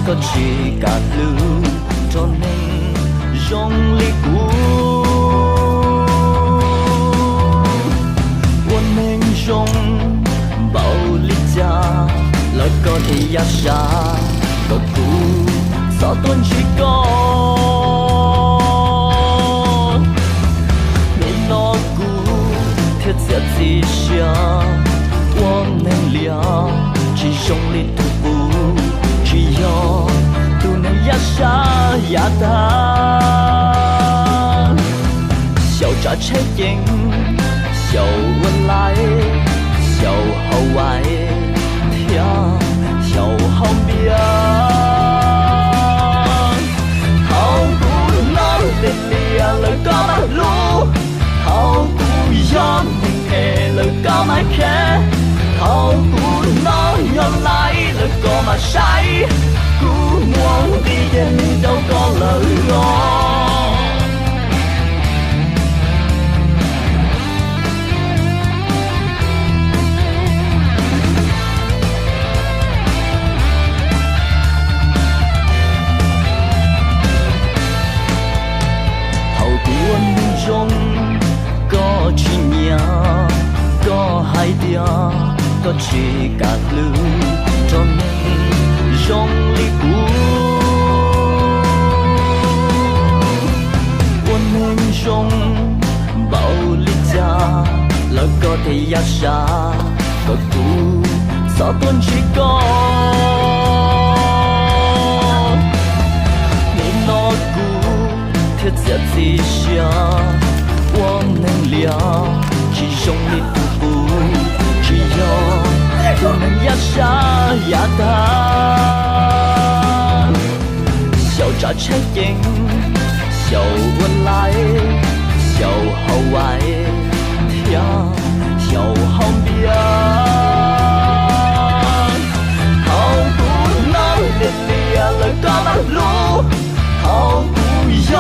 có chỉ cả lưu cho nên rong li cũ quân nên rong bao li cha lại có thể ya sa có cũ sao tuân chỉ có nên nó cũ thiết sẽ gì xa quân nên lia chỉ rong li tu cũ chỉ do tu nên ya sa ya ta笑着出影笑温来笑后来跳笑后边好古老的dia lời có mắt lũ好古gió mình nghe lời có mắt khẽ好古老nhớ lại lời có mắt say cũ muốn đi đến đâu có lời ngon trong có chỉ nhà có hai đĩa có chỉ cả lưu cho nên trong ly cũ quân nên trong bao ly cha là có thể ya sa có cũ sao tuân chỉ có nên nó cũ thiết sẽ gì xa我能了，其中的独步，只有不能压下压倒。笑着出影，笑温来，笑後來，跳笑後邊。好古老的dia lời có mắt lũ，好古樣。